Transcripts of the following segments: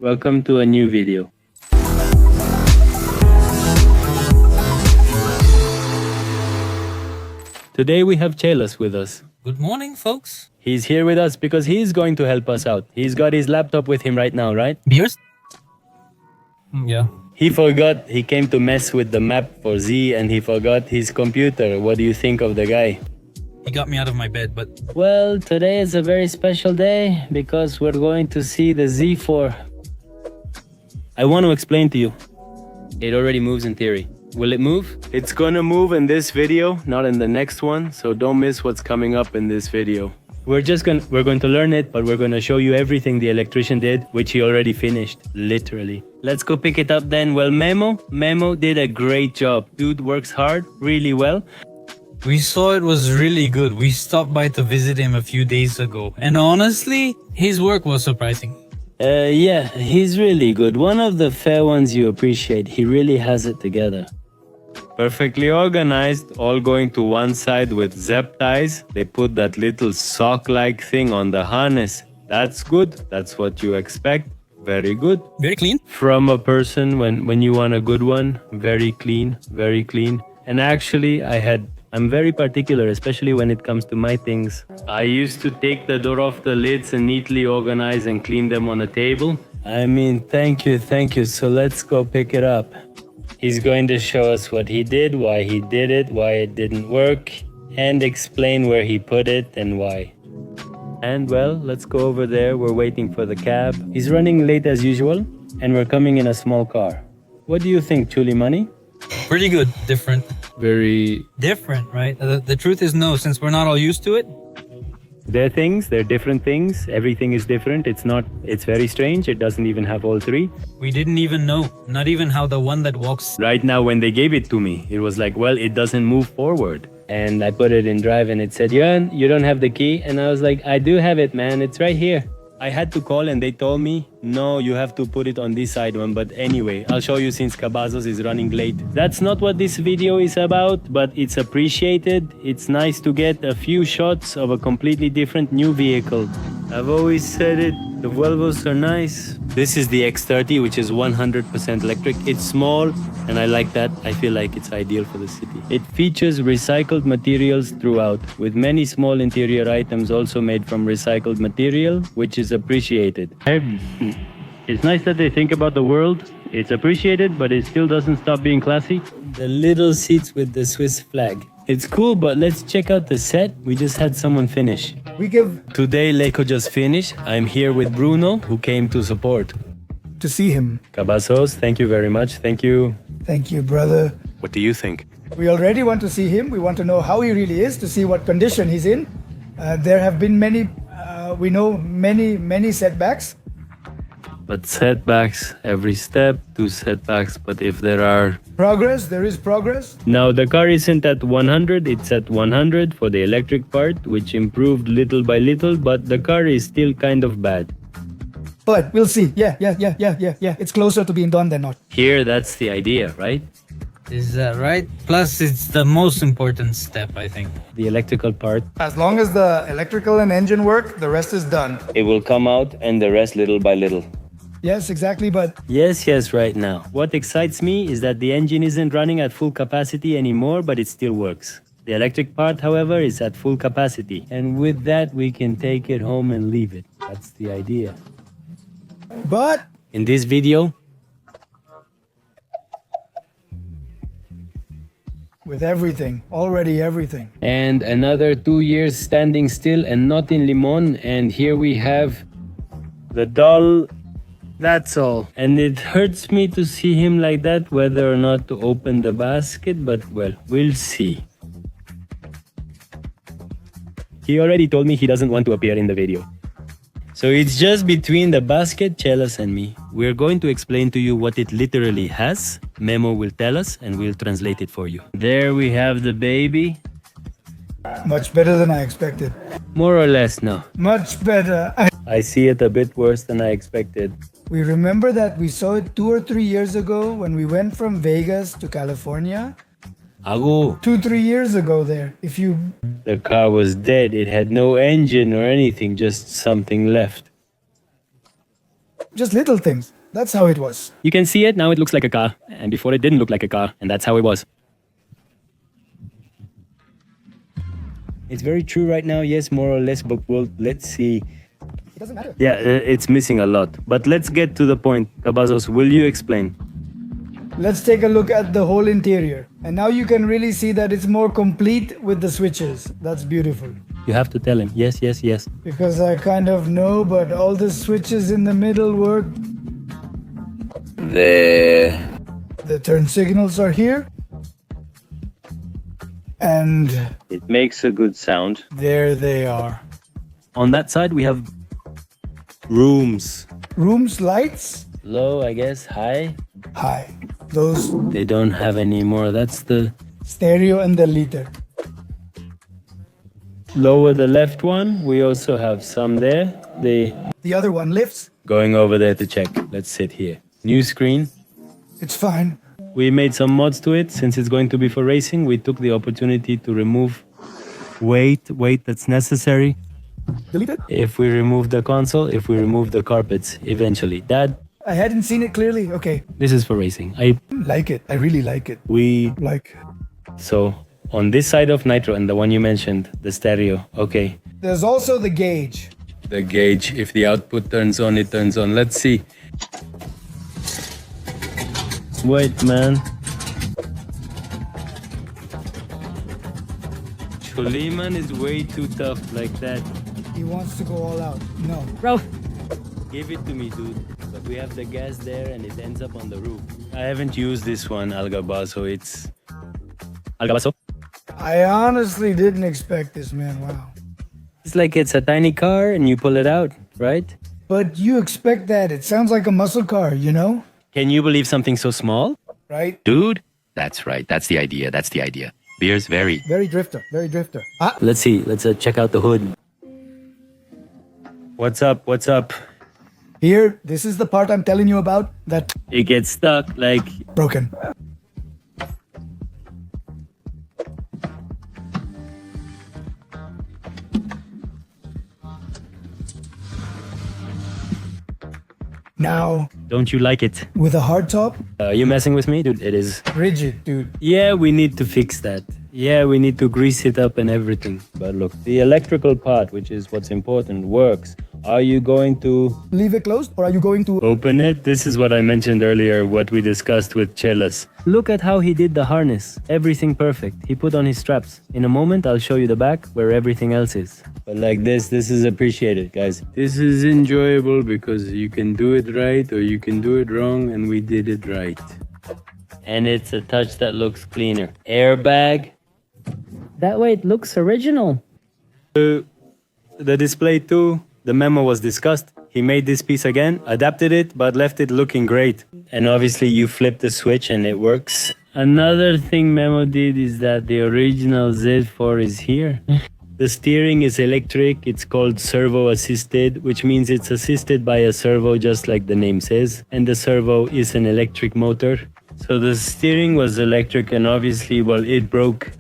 Welcome to a new video. Today we have Chelas with us. Good morning, folks. He's here with us because he's going to help us out. He's got his laptop with him right now, right? Beers? Yeah. He forgot he came to mess with the map for Z and he forgot his computer. What do you think of the guy? He got me out of my bed, but... Well, today is a very special day because we're going to see the Z4. I want to explain to you. It already moves in theory. Will it move? It's gonna move in this video, not in the next one, so don't miss what's coming up in this video. We're going to learn it, but we're gonna show you everything the electrician did, which he already finished, literally. Let's go pick it up then. Well, Memo did a great job. Dude works hard, really well. We saw it was really good. We stopped by to visit him a few days ago. And honestly, his work was surprising. Yeah, he's really good. One of the fair ones you appreciate. He really has it together. Perfectly organized, all going to one side with zip ties. They put that little sock-like thing on the harness. That's good. That's what you expect. Very good. Very clean. From a person when you want a good one. Very clean, very clean. And actually, I'm very particular, especially when it comes to my things. I used to take the door off the lids and neatly organize and clean them on a table. I mean, thank you. So let's go pick it up. He's going to show us what he did, why he did it, why it didn't work, and explain where he put it and why. And well, let's go over there. We're waiting for the cab. He's running late as usual, and we're coming in a small car. What do you think, Chuli Money? Pretty good. Different. Very... Different, right? The truth is no, since we're not all used to it. They're different things. Everything is different. It's very strange. It doesn't even have all three. We didn't even know. Not even how the one that walks... Right now, when they gave it to me, it was like, well, it doesn't move forward. And I put it in drive and it said, Jan, you don't have the key. And I was like, I do have it, man. It's right here. I had to call and they told me, no, you have to put it on this side one. But anyway, I'll show you since Cabazos is running late. That's not what this video is about, but it's appreciated. It's nice to get a few shots of a completely different new vehicle. I've always said it, the Volvos are nice. This is the X30, which is 100% electric. It's small and I like that. I feel like it's ideal for the city. It features recycled materials throughout, with many small interior items also made from recycled material, which is appreciated. It's nice that they think about the world. It's appreciated, but it still doesn't stop being classy. The little seats with the Swiss flag. It's cool, but let's check out the set. We just had someone finish. Today, Leiko just finished. I'm here with Bruno, who came to support. To see him. Cabazos, thank you very much. Thank you. Thank you, brother. What do you think? We already want to see him. We want to know how he really is, to see what condition he's in. There have been many setbacks. But setbacks, every step, two setbacks. But if there are... Progress, there is progress. Now the car isn't at 100, it's at 100 for the electric part, which improved little by little, but the car is still kind of bad. But we'll see. Yeah. It's closer to being done than not. Here, that's the idea, right? Is that right? Plus, it's the most important step, I think. The electrical part. As long as the electrical and engine work, the rest is done. It will come out and the rest little by little. Yes, exactly, but... Yes, right now. What excites me is that the engine isn't running at full capacity anymore, but it still works. The electric part, however, is at full capacity. And with that, we can take it home and leave it. That's the idea. But... In this video... With everything. Already everything. And another 2 years standing still and not in Limon. And here we have the doll. That's all. And it hurts me to see him like that, whether or not to open the basket, but well, we'll see. He already told me he doesn't want to appear in the video. So it's just between the basket, Chelas and me. We're going to explain to you what it literally has. Memo will tell us and we'll translate it for you. There we have the baby. Much better than I expected. More or less, no. Much better. I see it a bit worse than I expected. We remember that we saw it 2 or 3 years ago when we went from Vegas to California. 2-3 years ago there. The car was dead. It had no engine or anything, just something left. Just little things. That's how it was. You can see it, now it looks like a car. And before it didn't look like a car, and that's how it was. It's very true right now, yes, more or less, but let's see. It doesn't matter. Yeah, it's missing a lot. But let's get to the point. Cabazos, will you explain? Let's take a look at the whole interior. And now you can really see that it's more complete with the switches. That's beautiful. You have to tell him. Yes, yes, yes. Because I kind of know, but all the switches in the middle work. There. The turn signals are here. And It makes a good sound. there they are. On that side, we have rooms. Rooms, lights, Low, I guess, high. high. Those They don't have any more. That's the stereo and the liter. lower the left one. We also have some there. The other one lifts. Going over there to check. Let's sit here. New screen. It's fine. We made some mods to it. Since it's going to be for racing, we took the opportunity to remove weight that's necessary. Delete it. If we remove the console, if we remove the carpets, eventually. I hadn't seen it clearly. Okay. This is for racing. Like it. I really like it. Like. So on this side of Nitro and the one you mentioned, the stereo. Okay. There's also the gauge. The gauge, if the output turns on, it turns on. Let's see. Wait, man. Suleiman is way too tough like that. He wants to go all out. No. Bro, give it to me, dude. But we have the gas there and it ends up on the roof. I haven't used this one, Algabaso. It's... Algabaso? I honestly didn't expect this, man. Wow. It's like it's a tiny car and you pull it out, right? But you expect that. It sounds like a muscle car, you know? Can you believe something so small? Right? Dude, that's right. That's the idea. That's the idea. Beer's very... Very drifter. Very drifter. Ah, Let's see. Let's check out the hood. What's up? What's up? here, this is the part I'm telling you about that It gets stuck like... broken. Now, Don't you like it? with a hard top, Are you messing with me? Dude, it is. rigid, dude. Yeah, we need to fix that. Yeah, we need to grease it up and everything. But look, the electrical part, which is what's important, works. Are you going to Leave it closed, or are you going to... open it? This is what I mentioned earlier, what we discussed with Chelas. Look at how he did the harness. Everything perfect. He put on his straps. In a moment, I'll show you the back where everything else is. But like this is appreciated, guys. This is enjoyable because you can do it right or you can do it wrong, and we did it right. And it's a touch that looks cleaner. Airbag. That way it looks original. The display too. The Memo was discussed. He made this piece again, adapted it, but left it looking great. And obviously you flip the switch and it works. Another thing Memo did is that the original Z4 is here. The steering is electric. It's called servo assisted, which means it's assisted by a servo just like the name says. And the servo is an electric motor. So the steering was electric and obviously, well, it broke.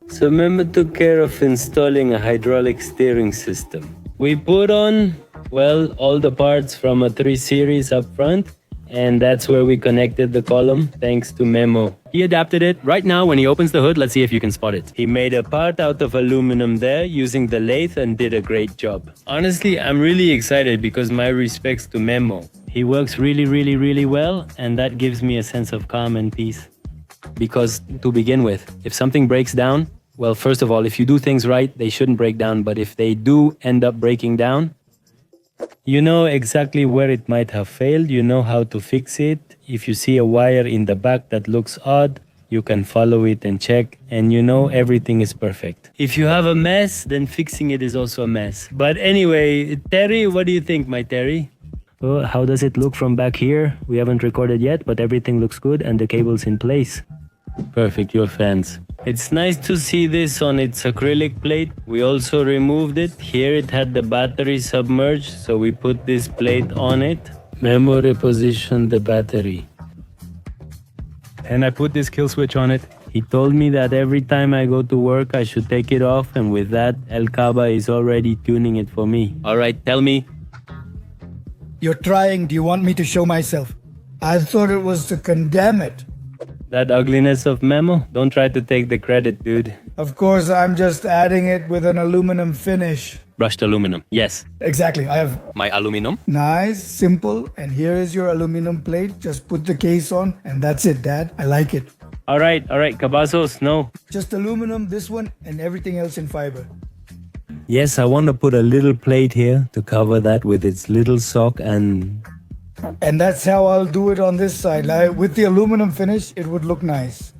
So Memo took care of installing a hydraulic steering system. We put on, well, all the parts from a 3 Series up front, and that's where we connected the column, thanks to Memo. He adapted it. Right now, when he opens the hood, let's see if you can spot it. He made a part out of aluminum there using the lathe and did a great job. Honestly, I'm really excited because my respects to Memo. He works really well, and that gives me a sense of calm and peace. Because to begin with, if something breaks down, well, first of all, if you do things right, they shouldn't break down. But if they do end up breaking down, you know exactly where it might have failed. You know how to fix it. If you see a wire in the back that looks odd, you can follow it and check, and you know everything is perfect. If you have a mess, then fixing it is also a mess. But anyway, Terry, what do you think, my Terry? Oh, how does it look from back here? We haven't recorded yet, but everything looks good and the cable's in place. Perfect, you're fans. It's nice to see this on its acrylic plate. We also removed it. Here it had the battery submerged, so we put this plate on it. Memo repositioned the battery. And I put this kill switch on it. He told me that every time I go to work, I should take it off, and with that, El Caba is already tuning it for me. Alright, tell me. You're trying. Do you want me to show myself? I thought it was to condemn it. That ugliness of Memo? Don't try to take the credit, dude. Of course, I'm just adding it with an aluminum finish. Brushed aluminum. Yes. Exactly. I have My aluminum. nice, simple, and here is your aluminum plate. Just put the case on, and that's it, Dad. I like it. All right, Cabazos, no. Just aluminum, this one, and everything else in fiber. Yes, I want to put a little plate here to cover that with its little sock and... And that's how I'll do it on this side. Like, with the aluminum finish, it would look nice.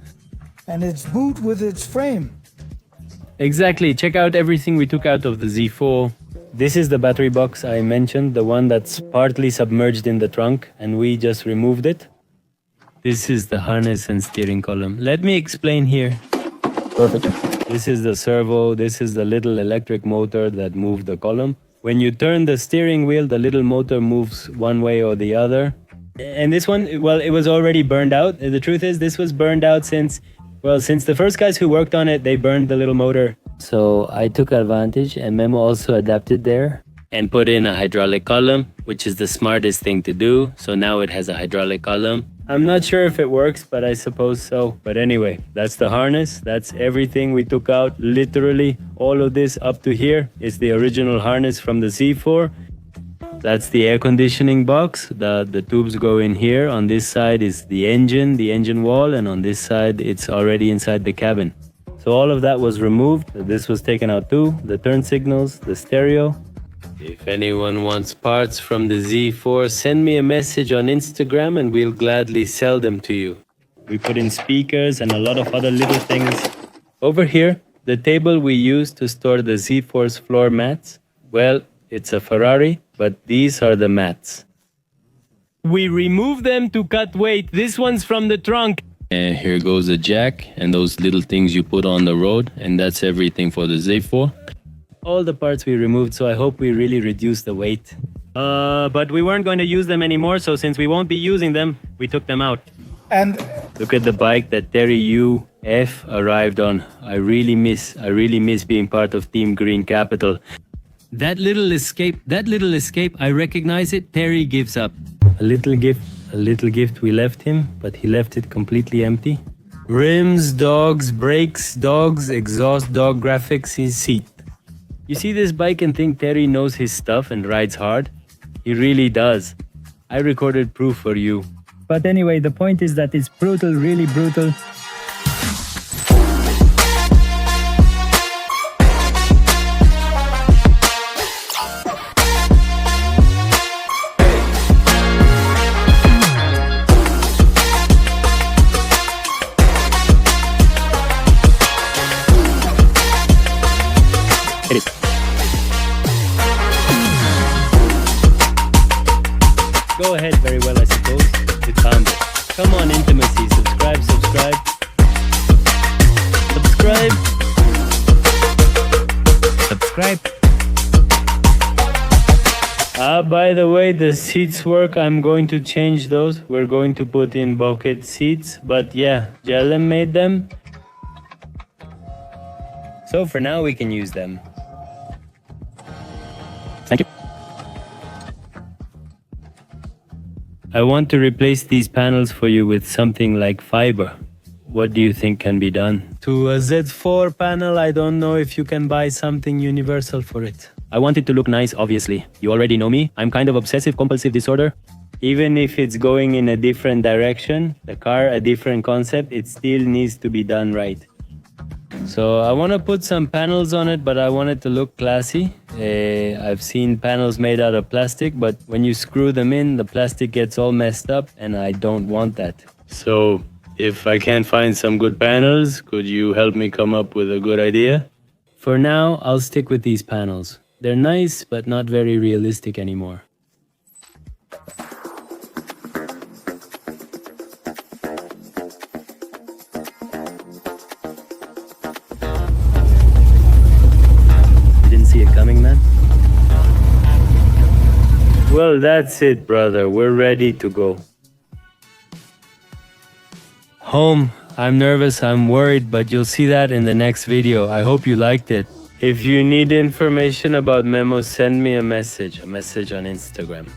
And it's boot with its frame. Exactly, check out everything we took out of the Z4. This is the battery box I mentioned, the one that's partly submerged in the trunk, and we just removed it. This is the harness and steering column. Let me explain here. Perfect. This is the servo, this is the little electric motor that moved the column. When you turn the steering wheel, the little motor moves one way or the other. And this one, well, it was already burned out. The truth is, this was burned out since the first guys who worked on it, they burned the little motor. So I took advantage, and Memo also adapted there and put in a hydraulic column, which is the smartest thing to do. So now it has a hydraulic column. I'm not sure if it works, but I suppose so. But anyway, that's the harness. That's everything we took out. Literally, all of this up to here is the original harness from the Z4. That's the air conditioning box. The tubes go in here. On this side is the engine wall, and on this side, it's already inside the cabin. So all of that was removed. This was taken out too. The turn signals, the stereo. If anyone wants parts from the Z4, send me a message on Instagram and we'll gladly sell them to you. We put in speakers and a lot of other little things. Over here, the table we use to store the Z4's floor mats. Well, it's a Ferrari, but these are the mats. We remove them to cut weight. This one's from the trunk. And here goes the jack and those little things you put on the road, and that's everything for the Z4. All the parts we removed, so I hope we really reduced the weight. But we weren't going to use them anymore, so since we won't be using them, we took them out. And Look at the bike that Terry UF arrived on. I really miss being part of Team Green Capital. That little escape, I recognize it. Terry gives up. A little gift we left him, but he left it completely empty. Rims, dogs, brakes, dogs, exhaust, dog graphics, his seat. You see this bike and think Terry knows his stuff and rides hard? He really does. I recorded proof for you. But anyway, the point is that it's brutal, really brutal. Go ahead, very well, I suppose. It's humble. Come on, intimacy. Subscribe. By the way, the seats work. I'm going to change those. We're going to put in bucket seats. But yeah, Jalen made them. So for now, we can use them. Thank you. I want to replace these panels for you with something like fiber. What do you think can be done? To a Z4 panel, I don't know if you can buy something universal for it. I want it to look nice, obviously. You already know me. I'm kind of obsessive-compulsive disorder. Even if it's going in a different direction, the car, a different concept, it still needs to be done right. So I want to put some panels on it, but I want it to look classy. I've seen panels made out of plastic, but when you screw them in, the plastic gets all messed up, and I don't want that. So if I can't find some good panels, could you help me come up with a good idea? For now, I'll stick with these panels. They're nice, but not very realistic anymore. See it coming, man? Well, that's it, brother. We're ready to go. Home. I'm nervous, I'm worried, but you'll see that in the next video. I hope you liked it. If you need information about Memo, send me a message on Instagram.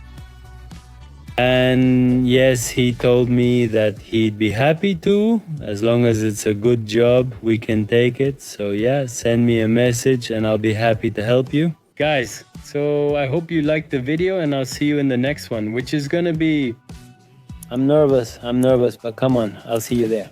And yes, he told me that he'd be happy to, as long as it's a good job, we can take it. So yeah, send me a message and I'll be happy to help you. Guys, so I hope you liked the video and I'll see you in the next one, which is gonna be... I'm nervous, but come on, I'll see you there.